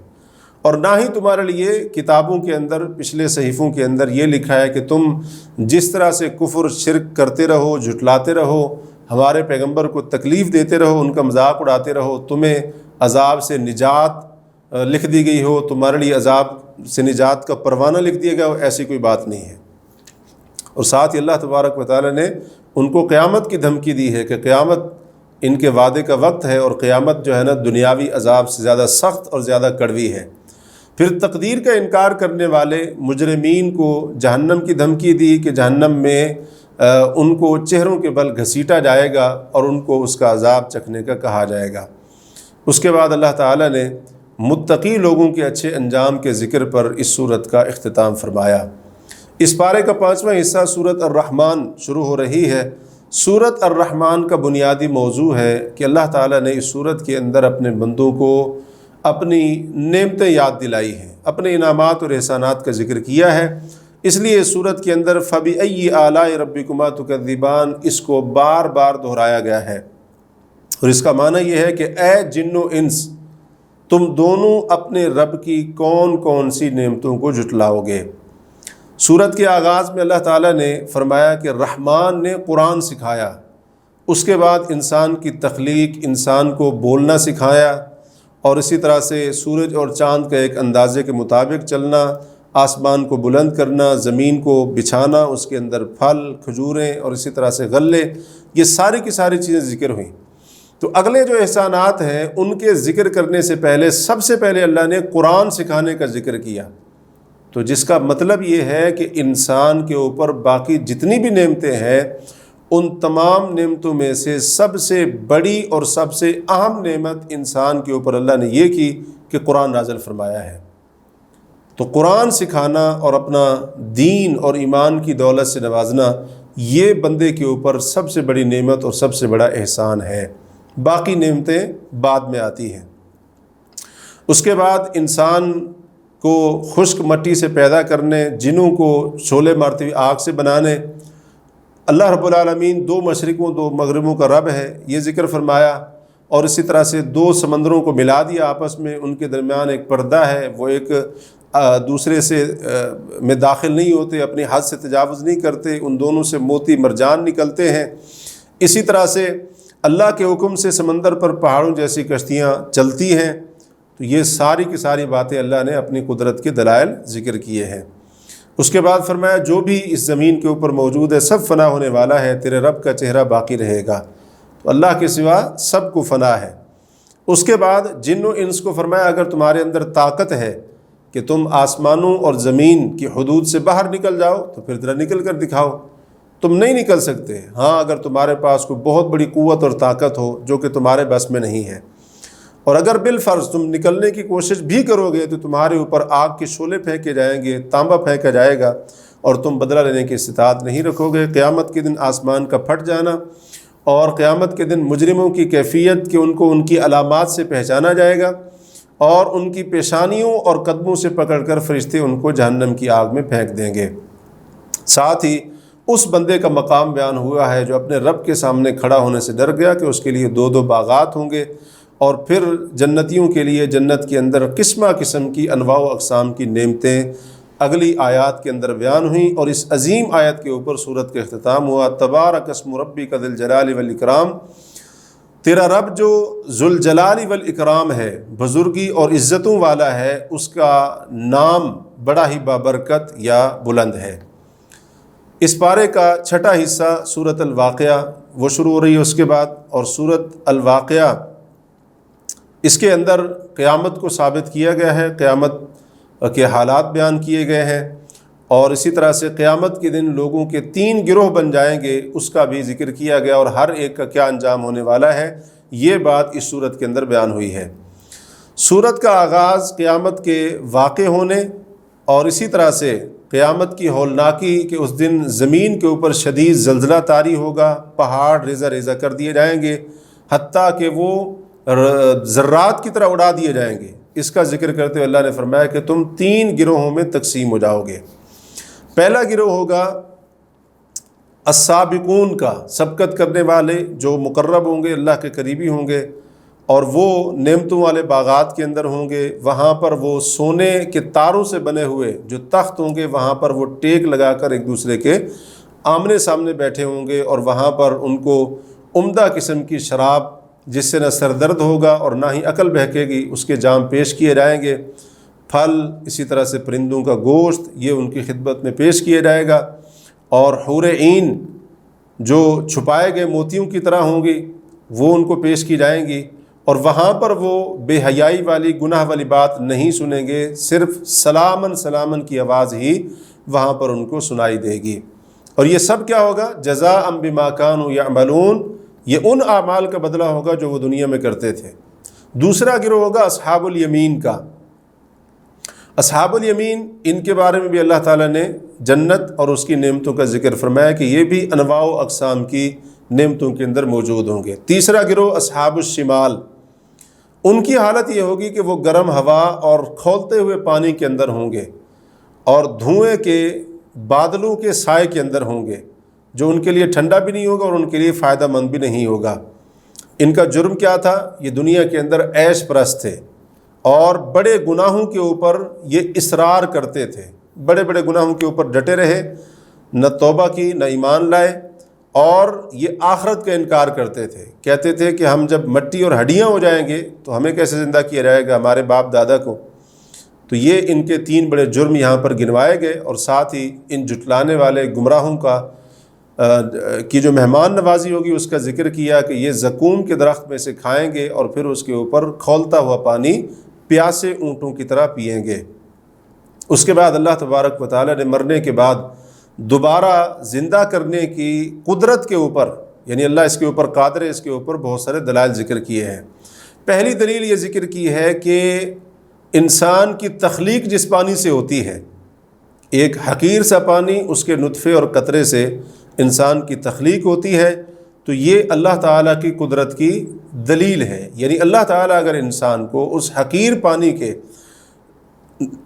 Speaker 2: اور نہ ہی تمہارے لیے کتابوں کے اندر، پچھلے صحیفوں کے اندر یہ لکھا ہے کہ تم جس طرح سے کفر شرک کرتے رہو، جھٹلاتے رہو، ہمارے پیغمبر کو تکلیف دیتے رہو، ان کا مذاق اڑاتے رہو، تمہیں عذاب سے نجات لکھ دی گئی ہو، تمہارے لیے عذاب سے نجات کا پروانہ لکھ دیا گیا ہو، ایسی کوئی بات نہیں ہے۔ اور ساتھ ہی اللہ تبارک و تعالیٰ نے ان کو قیامت کی دھمکی دی ہے کہ قیامت ان کے وعدے کا وقت ہے، اور قیامت جو ہے نا دنیاوی عذاب سے زیادہ سخت اور زیادہ کڑوی ہے۔ پھر تقدیر کا انکار کرنے والے مجرمین کو جہنم کی دھمکی دی کہ جہنم میں ان کو چہروں کے بل گھسیٹا جائے گا اور ان کو اس کا عذاب چکھنے کا کہا جائے گا۔ اس کے بعد اللہ تعالیٰ نے متقی لوگوں کے اچھے انجام کے ذکر پر اس صورت کا اختتام فرمایا۔ اس پارے کا 5واں حصہ سورۃ الرحمن شروع ہو رہی ہے۔ سورۃ الرحمن کا بنیادی موضوع ہے کہ اللہ تعالیٰ نے اس سورت کے اندر اپنے بندوں کو اپنی نعمتیں یاد دلائی ہیں، اپنے انعامات اور احسانات کا ذکر کیا ہے، اس لیے اس سورت کے اندر فَبِأَيِّ آلَاءِ رَبِّكُمَا تُكَذِّبَانِ اس کو بار بار دہرایا گیا ہے، اور اس کا معنی یہ ہے کہ اے جن و انس، تم دونوں اپنے رب کی کون کون سی نعمتوں کو جھٹلاؤ گے۔ سورت کے آغاز میں اللہ تعالیٰ نے فرمایا کہ رحمان نے قرآن سکھایا، اس کے بعد انسان کی تخلیق، انسان کو بولنا سکھایا، اور اسی طرح سے سورج اور چاند کا ایک اندازے کے مطابق چلنا، آسمان کو بلند کرنا، زمین کو بچھانا، اس کے اندر پھل، کھجوریں اور اسی طرح سے غلے، یہ ساری کی ساری چیزیں ذکر ہوئیں۔ تو اگلے جو احسانات ہیں ان کے ذکر کرنے سے پہلے سب سے پہلے اللہ نے قرآن سکھانے کا ذکر کیا، تو جس کا مطلب یہ ہے کہ انسان کے اوپر باقی جتنی بھی نعمتیں ہیں ان تمام نعمتوں میں سے سب سے بڑی اور سب سے اہم نعمت انسان کے اوپر اللہ نے یہ کی کہ قرآن نازل فرمایا ہے۔ تو قرآن سکھانا اور اپنا دین اور ایمان کی دولت سے نوازنا یہ بندے کے اوپر سب سے بڑی نعمت اور سب سے بڑا احسان ہے۔ باقی نعمتیں بعد میں آتی ہیں۔ اس کے بعد انسان کو خشک مٹی سے پیدا کرنے، جنوں کو شعلے مارتی ہوئی آگ سے بنانے، اللہ رب العالمین 2 مشرقوں 2 مغربوں کا رب ہے یہ ذکر فرمایا، اور اسی طرح سے 2 سمندروں کو ملا دیا آپس میں، ان کے درمیان ایک پردہ ہے، وہ ایک دوسرے سے میں داخل نہیں ہوتے، اپنی حد سے تجاوز نہیں کرتے، ان دونوں سے موتی مرجان نکلتے ہیں۔ اسی طرح سے اللہ کے حکم سے سمندر پر پہاڑوں جیسی کشتیاں چلتی ہیں۔ تو یہ ساری کی ساری باتیں اللہ نے اپنی قدرت کے دلائل ذکر کیے ہیں۔ اس کے بعد فرمایا جو بھی اس زمین کے اوپر موجود ہے سب فنا ہونے والا ہے، تیرے رب کا چہرہ باقی رہے گا۔ تو اللہ کے سوا سب کو فنا ہے۔ اس کے بعد جن و انس کو فرمایا اگر تمہارے اندر طاقت ہے کہ تم آسمانوں اور زمین کی حدود سے باہر نکل جاؤ تو پھر ذرا نکل کر دکھاؤ۔ تم نہیں نکل سکتے، ہاں اگر تمہارے پاس کوئی بہت بڑی قوت اور طاقت ہو جو کہ تمہارے بس میں نہیں ہے، اور اگر بالفرض تم نکلنے کی کوشش بھی کرو گے تو تمہارے اوپر آگ کے شعلے پھینکے جائیں گے، تانبا پھینکا جائے گا، اور تم بدلہ لینے کی استطاعت نہیں رکھو گے۔ قیامت کے دن آسمان کا پھٹ جانا، اور قیامت کے دن مجرموں کی کیفیت کہ ان کو ان کی علامات سے پہچانا جائے گا، اور ان کی پیشانیوں اور قدموں سے پکڑ کر فرشتے ان کو جہنم کی آگ میں پھینک دیں گے۔ ساتھ ہی اس بندے کا مقام بیان ہوا ہے جو اپنے رب کے سامنے کھڑا ہونے سے ڈر گیا کہ اس کے لیے 2 باغات ہوں گے، اور پھر جنتیوں کے لیے جنت کے اندر قسمہ قسم کی انواع و اقسام کی نعمتیں اگلی آیات کے اندر بیان ہوئیں، اور اس عظیم آیت کے اوپر سورت کا اختتام ہوا۔ تبارک اسم ربک ذی الجلال والاکرام، تیرا رب جو ذوالجلال والاکرام ہے، بزرگی اور عزتوں والا ہے، اس کا نام بڑا ہی بابرکت یا بلند ہے۔ اس پارے کا 6واں حصہ سورۃ الواقعہ وہ شروع ہو رہی ہے اس کے بعد، اور سورۃ الواقعہ اس کے اندر قیامت کو ثابت کیا گیا ہے، قیامت کے حالات بیان کیے گئے ہیں، اور اسی طرح سے قیامت کے دن لوگوں کے 3 گروہ بن جائیں گے اس کا بھی ذکر کیا گیا، اور ہر ایک کا کیا انجام ہونے والا ہے یہ بات اس صورت کے اندر بیان ہوئی ہے۔ صورت کا آغاز قیامت کے واقع ہونے اور اسی طرح سے قیامت کی ہولناکی کہ اس دن زمین کے اوپر شدید زلزلہ طاری ہوگا، پہاڑ ریزہ ریزہ کر دیے جائیں گے، حتیٰ کہ وہ ذرات کی طرح اڑا دیے جائیں گے، اس کا ذکر کرتے ہوئے اللہ نے فرمایا کہ تم 3 گروہوں میں تقسیم ہو جاؤ گے۔ پہلا گروہ ہوگا السابقون کا، سبقت کرنے والے جو مقرب ہوں گے، اللہ کے قریبی ہوں گے، اور وہ نعمتوں والے باغات کے اندر ہوں گے، وہاں پر وہ سونے کے تاروں سے بنے ہوئے جو تخت ہوں گے، وہاں پر وہ ٹیک لگا کر ایک دوسرے کے آمنے سامنے بیٹھے ہوں گے، اور وہاں پر ان کو عمدہ قسم کی شراب جس سے نہ سر درد ہوگا اور نہ ہی عقل بہکے گی اس کے جام پیش کیے جائیں گے، پھل اسی طرح سے پرندوں کا گوشت یہ ان کی خدمت میں پیش کیا جائے گا، اور حور عین جو چھپائے گئے موتیوں کی طرح ہوں گی وہ ان کو پیش کی جائیں گی، اور وہاں پر وہ بے حیائی والی گناہ والی بات نہیں سنیں گے، صرف سلامن سلامن کی آواز ہی وہاں پر ان کو سنائی دے گی۔ اور یہ سب کیا ہوگا؟ جزاء بما کانوا یعملون، یہ ان اعمال کا بدلہ ہوگا جو وہ دنیا میں کرتے تھے۔ دوسرا گروہ ہوگا اصحاب الیمین کا۔ اصحاب الیمین ان کے بارے میں بھی اللہ تعالیٰ نے جنت اور اس کی نعمتوں کا ذکر فرمایا کہ یہ بھی انواع و اقسام کی نعمتوں کے اندر موجود ہوں گے۔ تیسرا گروہ اصحاب الشمال، ان کی حالت یہ ہوگی کہ وہ گرم ہوا اور کھولتے ہوئے پانی کے اندر ہوں گے، اور دھوئیں کے بادلوں کے سائے کے اندر ہوں گے، جو ان کے لیے ٹھنڈا بھی نہیں ہوگا اور ان کے لیے فائدہ مند بھی نہیں ہوگا۔ ان کا جرم کیا تھا؟ یہ دنیا کے اندر عیش پرست تھے، اور بڑے گناہوں کے اوپر یہ اصرار کرتے تھے، بڑے بڑے گناہوں کے اوپر ڈٹے رہے، نہ توبہ کی نہ ایمان لائے، اور یہ آخرت کا انکار کرتے تھے، کہتے تھے کہ ہم جب مٹی اور ہڈیاں ہو جائیں گے تو ہمیں کیسے زندہ کیا جائے گا، ہمارے باپ دادا کو۔ تو یہ ان کے 3 بڑے جرم یہاں پر گنوائے گئے، اور ساتھ ہی ان جھٹلانے والے گمراہوں کی جو مہمان نوازی ہوگی اس کا ذکر کیا کہ یہ زقوم کے درخت میں سے کھائیں گے، اور پھر اس کے اوپر کھولتا ہوا پانی پیاسے اونٹوں کی طرح پئیں گے۔ اس کے بعد اللہ تبارک و تعالیٰ نے مرنے کے بعد دوبارہ زندہ کرنے کی قدرت کے اوپر، یعنی اللہ اس کے اوپر قادر ہے، اس کے اوپر بہت سارے دلائل ذکر کیے ہیں۔ پہلی دلیل یہ ذکر کی ہے کہ انسان کی تخلیق جس پانی سے ہوتی ہے، ایک حقیر سا پانی، اس کے نطفے اور قطرے سے انسان کی تخلیق ہوتی ہے، تو یہ اللہ تعالیٰ کی قدرت کی دلیل ہے۔ یعنی اللہ تعالیٰ اگر انسان کو اس حقیر پانی کے،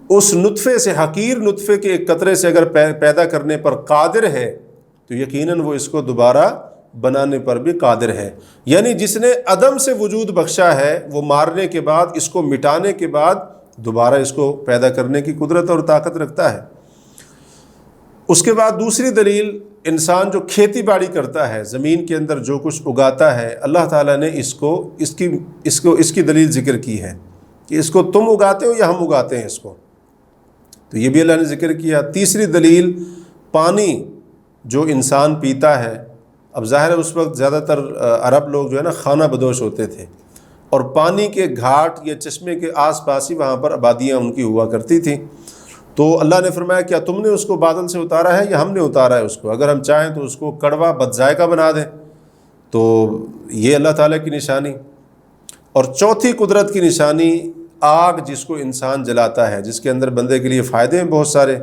Speaker 2: اس نطفے سے، حقیر نطفے کے ایک قطرے سے اگر پیدا کرنے پر قادر ہے، تو یقیناً وہ اس کو دوبارہ بنانے پر بھی قادر ہے۔ یعنی جس نے عدم سے وجود بخشا ہے، وہ مارنے کے بعد، اس کو مٹانے کے بعد دوبارہ اس کو پیدا کرنے کی قدرت اور طاقت رکھتا ہے۔ اس کے بعد دوسری دلیل، انسان جو کھیتی باڑی کرتا ہے، زمین کے اندر جو کچھ اگاتا ہے، اللہ تعالیٰ نے اس کی دلیل ذکر کی ہے کہ اس کو تم اگاتے ہو یا ہم اگاتے ہیں اس کو، تو یہ بھی اللہ نے ذکر کیا۔ تیسری دلیل، پانی جو انسان پیتا ہے، اب ظاہر ہے اس وقت زیادہ تر عرب لوگ جو ہے نا خانہ بدوش ہوتے تھے، اور پانی کے گھاٹ یا چشمے کے آس پاس ہی وہاں پر آبادیاں ان کی ہوا کرتی تھیں، تو اللہ نے فرمایا کیا تم نے اس کو بادل سے اتارا ہے یا ہم نے اتارا ہے اس کو؟ اگر ہم چاہیں تو اس کو کڑوا بد ذائقہ بنا دیں۔ تو یہ اللہ تعالیٰ کی نشانی۔ اور چوتھی قدرت کی نشانی، آگ جس کو انسان جلاتا ہے، جس کے اندر بندے کے لیے فائدے ہیں بہت سارے،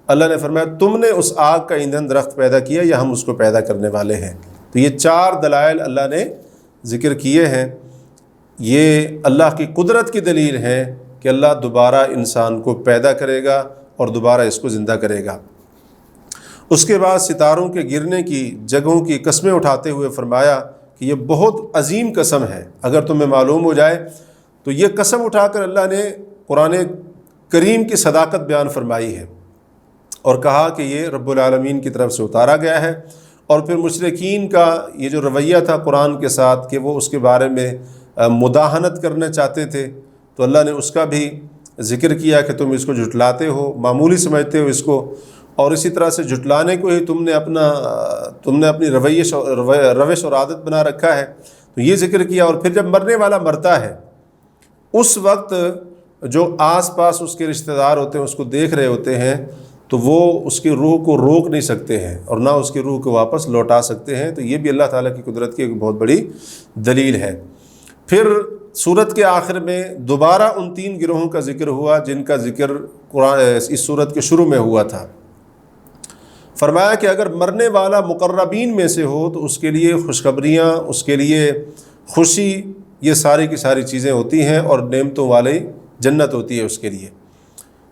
Speaker 2: اللہ نے فرمایا تم نے اس آگ کا ایندھن درخت پیدا کیا یا ہم اس کو پیدا کرنے والے ہیں۔ تو یہ 4 دلائل اللہ نے ذکر کیے ہیں، یہ اللہ کی قدرت کی دلیل ہے کہ اللہ دوبارہ انسان کو پیدا کرے گا اور دوبارہ اس کو زندہ کرے گا۔ اس کے بعد ستاروں کے گرنے کی جگہوں کی قسمیں اٹھاتے ہوئے فرمایا کہ یہ بہت عظیم قسم ہے، اگر تمہیں معلوم ہو جائے تو یہ قسم اٹھا کر اللہ نے قرآن کریم کی صداقت بیان فرمائی ہے اور کہا کہ یہ رب العالمین کی طرف سے اتارا گیا ہے۔ اور پھر مشرکین کا یہ جو رویہ تھا قرآن کے ساتھ کہ وہ اس کے بارے میں مداہنت کرنا چاہتے تھے، تو اللہ نے اس کا بھی ذکر کیا کہ تم اس کو جھٹلاتے ہو، معمولی سمجھتے ہو اس کو، اور اسی طرح سے جھٹلانے کو ہی تم نے اپنی روش اور عادت بنا رکھا ہے، تو یہ ذکر کیا۔ اور پھر جب مرنے والا مرتا ہے، اس وقت جو آس پاس اس کے رشتہ دار ہوتے ہیں اس کو دیکھ رہے ہوتے ہیں، تو وہ اس کی روح کو روک نہیں سکتے ہیں اور نہ اس کی روح کو واپس لوٹا سکتے ہیں۔ تو یہ بھی اللہ تعالیٰ کی قدرت کی ایک بہت بڑی دلیل ہے۔ پھر سورت کے آخر میں دوبارہ ان 3 گروہوں کا ذکر ہوا جن کا ذکر قرآن اس سورت کے شروع میں ہوا تھا۔ فرمایا کہ اگر مرنے والا مقربین میں سے ہو تو اس کے لیے خوشخبریاں، اس کے لیے خوشی، یہ ساری کی ساری چیزیں ہوتی ہیں اور نعمتوں والی جنت ہوتی ہے اس کے لیے۔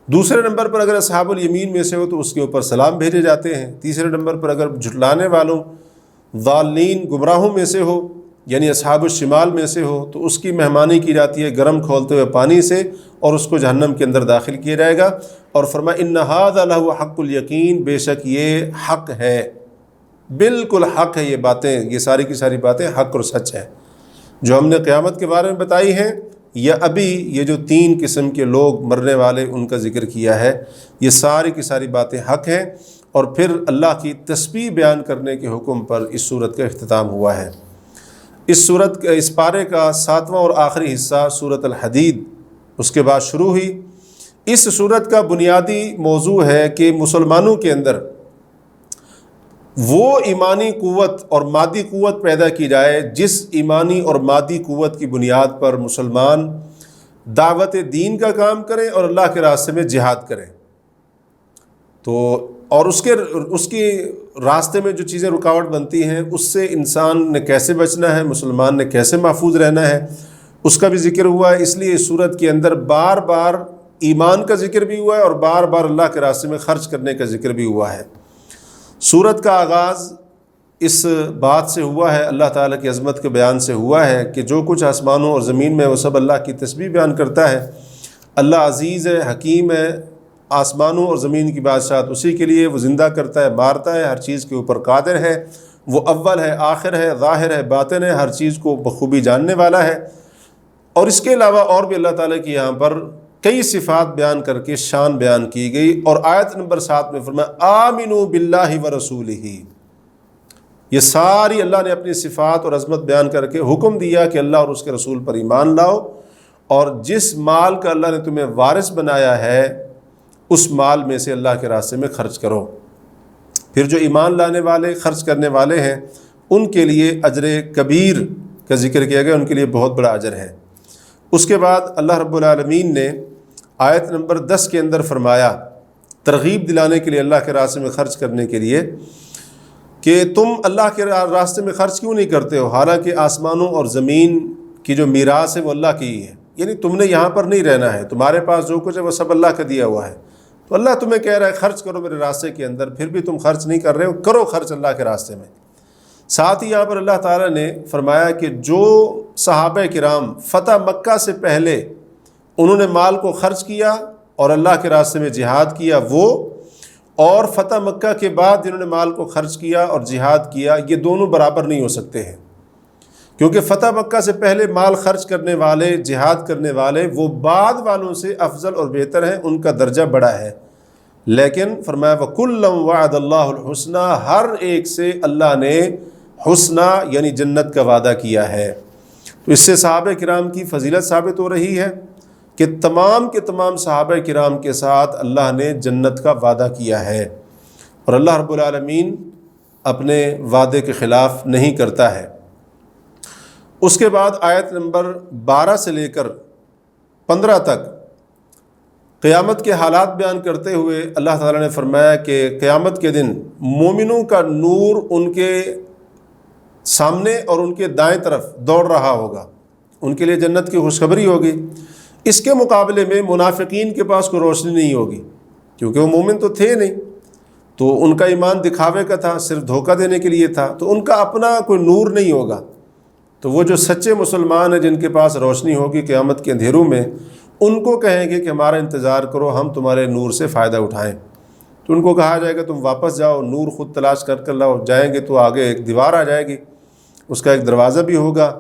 Speaker 2: دوسرے نمبر پر اگر اصحاب الیمین میں سے ہو تو اس کے اوپر سلام بھیجے جاتے ہیں۔ تیسرے نمبر پر اگر جھٹلانے والوں، ضالین، گمراہوں میں سے ہو، یعنی اصحاب الشمال میں سے ہو، تو اس کی مہمانی کی جاتی ہے گرم کھولتے ہوئے پانی سے، اور اس کو جہنم کے اندر داخل کیا جائے گا۔ اور فرمایا ان ھذا لہو حق الیقین، بے شک یہ حق ہے، بالکل حق ہے، یہ باتیں، یہ ساری کی ساری باتیں حق اور سچ ہے جو ہم نے قیامت کے بارے میں بتائی ہیں، یا ابھی یہ جو 3 قسم کے لوگ مرنے والے ان کا ذکر کیا ہے، یہ ساری کی ساری باتیں حق ہیں۔ اور پھر اللہ کی تسبیح بیان کرنے کے حکم پر اس سورت کا اختتام ہوا ہے۔ اس پارے کا 7واں اور آخری حصہ سورت الحدید اس کے بعد شروع ہوئی۔ اس سورت کا بنیادی موضوع ہے کہ مسلمانوں کے اندر وہ ایمانی قوت اور مادی قوت پیدا کی جائے جس ایمانی اور مادی قوت کی بنیاد پر مسلمان دعوت دین کا کام کریں اور اللہ کے راستے میں جہاد کریں۔ تو اور اس کے راستے میں جو چیزیں رکاوٹ بنتی ہیں، اس سے انسان نے کیسے بچنا ہے، مسلمان نے کیسے محفوظ رہنا ہے، اس کا بھی ذکر ہوا ہے۔ اس لیے اس صورت کے اندر بار بار ایمان کا ذکر بھی ہوا ہے اور بار بار اللہ کے راستے میں خرچ کرنے کا ذکر بھی ہوا ہے۔ سورت کا آغاز اس بات سے ہوا ہے، اللہ تعالیٰ کی عظمت کے بیان سے ہوا ہے کہ جو کچھ آسمانوں اور زمین میں وہ سب اللہ کی تسبیح بیان کرتا ہے۔ اللہ عزیز ہے، حکیم ہے، آسمانوں اور زمین کی بادشاہت اسی کے لیے، وہ زندہ کرتا ہے، مارتا ہے، ہر چیز کے اوپر قادر ہے، وہ اول ہے، آخر ہے، ظاہر ہے، باطن ہے، ہر چیز کو بخوبی جاننے والا ہے۔ اور اس کے علاوہ اور بھی اللہ تعالیٰ کی یہاں پر کئی صفات بیان کر کے شان بیان کی گئی، اور آیت نمبر 7 میں فرمایا آمنوا باللہ ورسولہ، یہ ساری اللہ نے اپنی صفات اور عظمت بیان کر کے حکم دیا کہ اللہ اور اس کے رسول پر ایمان لاؤ، اور جس مال کا اللہ نے تمہیں وارث بنایا ہے اس مال میں سے اللہ کے راستے میں خرچ کرو۔ پھر جو ایمان لانے والے خرچ کرنے والے ہیں ان کے لیے اجر کبیر کا ذکر کیا گیا، ان کے لیے بہت بڑا اجر ہے۔ اس کے بعد اللہ رب العالمین نے آیت نمبر 10 کے اندر فرمایا، ترغیب دلانے کے لیے اللہ کے راستے میں خرچ کرنے کے لیے، کہ تم اللہ کے راستے میں خرچ کیوں نہیں کرتے ہو، حالانکہ آسمانوں اور زمین کی جو میراث ہے وہ اللہ کی ہی ہے، یعنی تم نے یہاں پر نہیں رہنا ہے، تمہارے پاس جو کچھ ہے وہ سب اللہ کا دیا ہوا ہے۔ تو اللہ تمہیں کہہ رہا ہے خرچ کرو میرے راستے کے اندر، پھر بھی تم خرچ نہیں کر رہے ہو، کرو خرچ اللہ کے راستے میں۔ ساتھ ہی یہاں پر اللہ تعالیٰ نے فرمایا کہ جو صحابہ کرام فتح مکہ سے پہلے انہوں نے مال کو خرچ کیا اور اللہ کے راستے میں جہاد کیا وہ، اور فتح مکہ کے بعد جنہوں نے مال کو خرچ کیا اور جہاد کیا، یہ دونوں برابر نہیں ہو سکتے ہیں، کیونکہ فتح مکہ سے پہلے مال خرچ کرنے والے، جہاد کرنے والے، وہ بعد والوں سے افضل اور بہتر ہیں، ان کا درجہ بڑا ہے۔ لیکن فرمایا وَكُلًّا وَعَدَ اللَّهُ الْحُسْنَى، ہر ایک سے اللہ نے حسنہ یعنی جنت کا وعدہ کیا ہے۔ تو اس سے صحابہ کرام کی فضیلت ثابت ہو رہی ہے کہ تمام کے تمام صحابہ کرام کے ساتھ اللہ نے جنت کا وعدہ کیا ہے، اور اللہ رب العالمین اپنے وعدے کے خلاف نہیں کرتا ہے۔ اس کے بعد آیت نمبر 12 سے لے کر 15 تک قیامت کے حالات بیان کرتے ہوئے اللہ تعالیٰ نے فرمایا کہ قیامت کے دن مومنوں کا نور ان کے سامنے اور ان کے دائیں طرف دوڑ رہا ہوگا، ان کے لیے جنت کی خوشخبری ہوگی۔ اس کے مقابلے میں منافقین کے پاس کوئی روشنی نہیں ہوگی، کیونکہ وہ مومن تو تھے نہیں، تو ان کا ایمان دکھاوے کا تھا، صرف دھوکہ دینے کے لیے تھا، تو ان کا اپنا کوئی نور نہیں ہوگا۔ تو وہ جو سچے مسلمان ہیں جن کے پاس روشنی ہوگی قیامت کے اندھیروں میں، ان کو کہیں گے کہ ہمارا انتظار کرو، ہم تمہارے نور سے فائدہ اٹھائیں۔ تو ان کو کہا جائے گا تم واپس جاؤ، نور خود تلاش کر لاؤ۔ جائیں گے تو آگے ایک دیوار آ جائے گی، اس کا ایک دروازہ بھی ہوگا،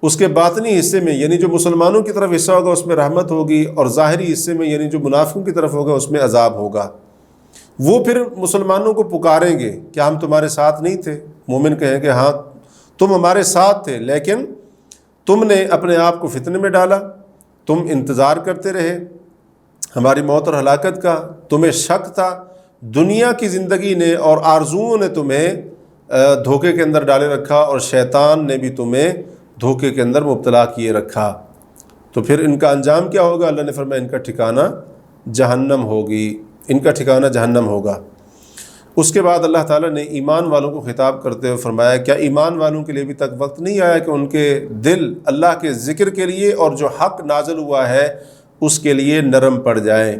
Speaker 2: اس کے باطنی حصے میں یعنی جو مسلمانوں کی طرف حصہ ہوگا اس میں رحمت ہوگی، اور ظاہری حصے میں یعنی جو منافقوں کی طرف ہوگا اس میں عذاب ہوگا۔ وہ پھر مسلمانوں کو پکاریں گے کہ ہم تمہارے ساتھ نہیں تھے؟ مومن کہیں گے ہاں تم ہمارے ساتھ تھے، لیکن تم نے اپنے آپ کو فتنے میں ڈالا، تم انتظار کرتے رہے ہماری موت اور ہلاکت کا، تمہیں شک تھا، دنیا کی زندگی نے اور آرزوؤں نے تمہیں دھوکے کے اندر ڈالے رکھا، اور شیطان نے بھی تمہیں دھوکے کے اندر مبتلا کیے رکھا۔ تو پھر ان کا انجام کیا ہوگا؟ اللہ نے فرمایا ان کا ٹھکانہ جہنم ہوگی، ان کا ٹھکانہ جہنم ہوگا۔ اس کے بعد اللہ تعالیٰ نے ایمان والوں کو خطاب کرتے ہوئے فرمایا کیا ایمان والوں کے لیے ابھی تک وقت نہیں آیا کہ ان کے دل اللہ کے ذکر کے لیے اور جو حق نازل ہوا ہے اس کے لیے نرم پڑ جائیں،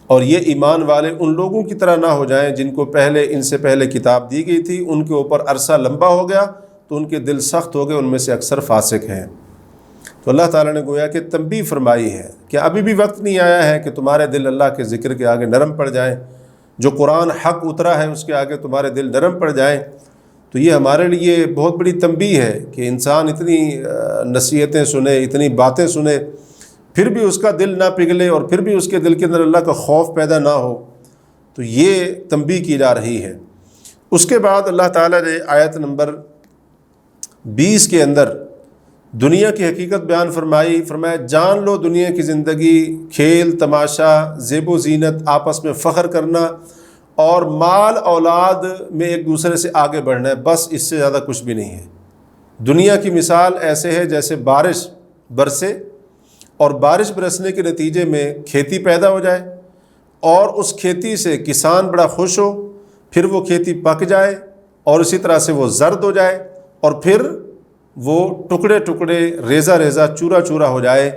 Speaker 2: اور یہ ایمان والے ان لوگوں کی طرح نہ ہو جائیں جن کو ان سے پہلے کتاب دی گئی تھی، ان کے اوپر عرصہ لمبا ہو گیا تو ان کے دل سخت ہو گئے، ان میں سے اکثر فاسق ہیں۔ تو اللہ تعالیٰ نے گویا کہ تنبیہ فرمائی ہے کہ ابھی بھی وقت نہیں آیا ہے کہ تمہارے دل اللہ کے ذکر کے آگے نرم پڑ جائیں، جو قرآن حق اترا ہے اس کے آگے تمہارے دل نرم پڑ جائیں۔ تو یہ ہمارے لیے بہت بڑی تنبیہ ہے کہ انسان اتنی نصیحتیں سنے، اتنی باتیں سنے، پھر بھی اس کا دل نہ پگھلے اور پھر بھی اس کے دل کے اندر اللہ کا خوف پیدا نہ ہو، تو یہ تنبیہ کی جا رہی ہے۔ اس کے بعد اللہ تعالیٰ نے آیت نمبر 20 کے اندر دنیا کی حقیقت بیان فرمایا جان لو دنیا کی زندگی کھیل تماشا، زیب و زینت، آپس میں فخر کرنا اور مال اولاد میں ایک دوسرے سے آگے بڑھنا ہے، بس اس سے زیادہ کچھ بھی نہیں ہے۔ دنیا کی مثال ایسے ہے جیسے بارش برسے اور بارش برسنے کے نتیجے میں کھیتی پیدا ہو جائے، اور اس کھیتی سے کسان بڑا خوش ہو، پھر وہ کھیتی پک جائے اور اسی طرح سے وہ زرد ہو جائے، اور پھر وہ ٹکڑے ٹکڑے ریزہ ریزہ چورا چورا ہو جائے۔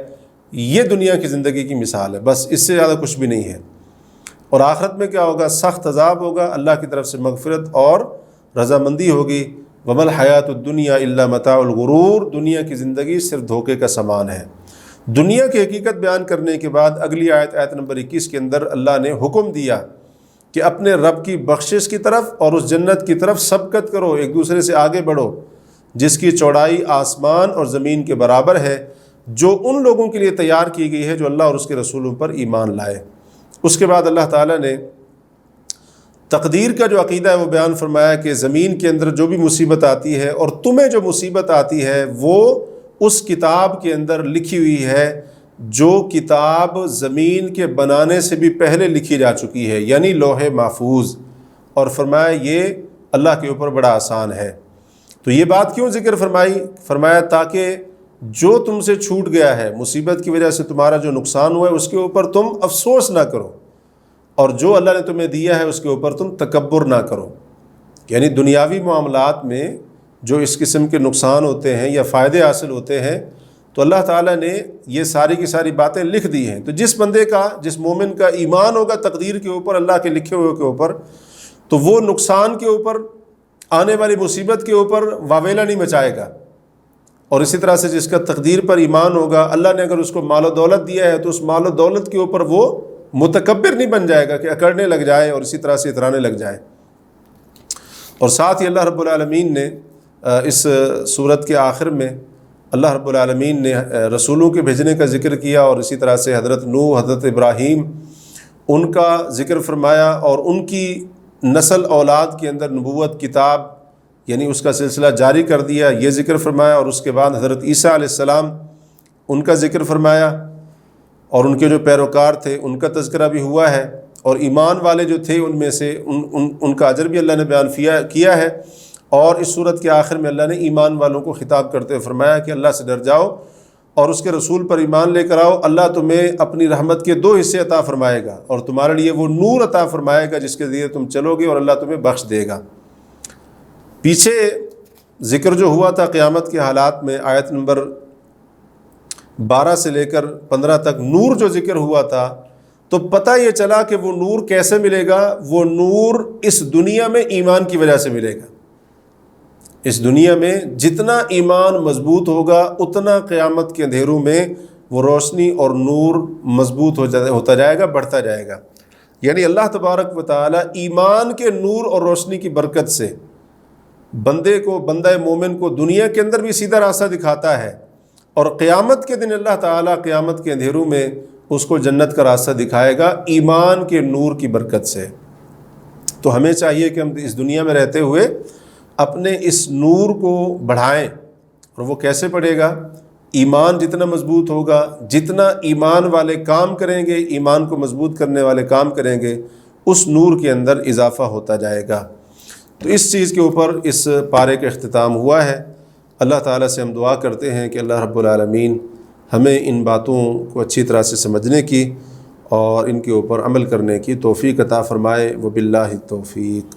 Speaker 2: یہ دنیا کی زندگی کی مثال ہے، بس اس سے زیادہ کچھ بھی نہیں ہے۔ اور آخرت میں کیا ہوگا؟ سخت عذاب ہوگا، اللہ کی طرف سے مغفرت اور رضامندی ہوگی۔ وَمَا الْحَيَاةُ الدُّنْيَا إِلَّا مَتَاعُ الْغُرُورِ، دنیا کی زندگی صرف دھوکے کا سامان ہے۔ دنیا کی حقیقت بیان کرنے کے بعد اگلی آیت نمبر 21 کے اندر اللہ نے حکم دیا کہ اپنے رب کی بخشش کی طرف اور اس جنت کی طرف سبقت کرو، ایک دوسرے سے آگے بڑھو، جس کی چوڑائی آسمان اور زمین کے برابر ہے، جو ان لوگوں کے لیے تیار کی گئی ہے جو اللہ اور اس کے رسولوں پر ایمان لائے۔ اس کے بعد اللہ تعالیٰ نے تقدیر کا جو عقیدہ ہے وہ بیان فرمایا کہ زمین کے اندر جو بھی مصیبت آتی ہے اور تمہیں جو مصیبت آتی ہے وہ اس کتاب کے اندر لکھی ہوئی ہے جو کتاب زمین کے بنانے سے بھی پہلے لکھی جا چکی ہے، یعنی لوح محفوظ، اور فرمایا یہ اللہ کے اوپر بڑا آسان ہے۔ تو یہ بات کیوں ذکر فرمائی؟ فرمایا تاکہ جو تم سے چھوٹ گیا ہے، مصیبت کی وجہ سے تمہارا جو نقصان ہوا ہے، اس کے اوپر تم افسوس نہ کرو، اور جو اللہ نے تمہیں دیا ہے اس کے اوپر تم تکبر نہ کرو۔ یعنی دنیاوی معاملات میں جو اس قسم کے نقصان ہوتے ہیں یا فائدے حاصل ہوتے ہیں، تو اللہ تعالیٰ نے یہ ساری کی ساری باتیں لکھ دی ہیں۔ تو جس بندے کا، جس مومن کا ایمان ہوگا تقدیر کے اوپر، اللہ کے لکھے ہوئے کے اوپر، تو وہ نقصان کے اوپر، آنے والی مصیبت کے اوپر واویلا نہیں مچائے گا۔ اور اسی طرح سے جس کا تقدیر پر ایمان ہوگا، اللہ نے اگر اس کو مال و دولت دیا ہے تو اس مال و دولت کے اوپر وہ متکبر نہیں بن جائے گا کہ اکڑنے لگ جائے اور اسی طرح سے اترانے لگ جائے۔ اور ساتھ ہی اللہ رب العالمین نے اس صورت کے آخر میں اللہ رب العالمین نے رسولوں کے بھیجنے کا ذکر کیا، اور اسی طرح سے حضرت نوح، حضرت ابراہیم، ان کا ذکر فرمایا، اور ان کی نسل اولاد کے اندر نبوت، کتاب، یعنی اس کا سلسلہ جاری کر دیا، یہ ذکر فرمایا۔ اور اس کے بعد حضرت عیسیٰ علیہ السلام، ان کا ذکر فرمایا، اور ان کے جو پیروکار تھے ان کا تذکرہ بھی ہوا ہے، اور ایمان والے جو تھے ان میں سے ان کا اجر بھی اللہ نے بیان کیا ہے۔ اور اس صورت کے آخر میں اللہ نے ایمان والوں کو خطاب کرتے ہوئے فرمایا کہ اللہ سے ڈر جاؤ اور اس کے رسول پر ایمان لے کر آؤ، اللہ تمہیں اپنی رحمت کے 2 حصے عطا فرمائے گا، اور تمہارے لیے وہ نور عطا فرمائے گا جس کے ذریعے تم چلو گے، اور اللہ تمہیں بخش دے گا۔ پیچھے ذکر جو ہوا تھا قیامت کے حالات میں، آیت نمبر 12 سے لے کر 15 تک نور جو ذکر ہوا تھا، تو پتہ یہ چلا کہ وہ نور کیسے ملے گا؟ وہ نور اس دنیا میں ایمان کی وجہ سے ملے گا۔ اس دنیا میں جتنا ایمان مضبوط ہوگا اتنا قیامت کے اندھیروں میں وہ روشنی اور نور مضبوط ہوتا جائے گا، بڑھتا جائے گا۔ یعنی اللہ تبارک و تعالی ایمان کے نور اور روشنی کی برکت سے بندہ مومن کو دنیا کے اندر بھی سیدھا راستہ دکھاتا ہے، اور قیامت کے دن اللہ تعالیٰ قیامت کے اندھیروں میں اس کو جنت کا راستہ دکھائے گا ایمان کے نور کی برکت سے۔ تو ہمیں چاہیے کہ ہم اس دنیا میں رہتے ہوئے اپنے اس نور کو بڑھائیں، اور وہ کیسے بڑھے گا؟ ایمان جتنا مضبوط ہوگا، جتنا ایمان والے کام کریں گے، ایمان کو مضبوط کرنے والے کام کریں گے، اس نور کے اندر اضافہ ہوتا جائے گا۔ تو اس چیز کے اوپر اس پارے کا اختتام ہوا ہے۔ اللہ تعالیٰ سے ہم دعا کرتے ہیں کہ اللہ رب العالمین ہمیں ان باتوں کو اچھی طرح سے سمجھنے کی اور ان کے اوپر عمل کرنے کی توفیق عطا فرمائے۔ وباللہ التوفیق۔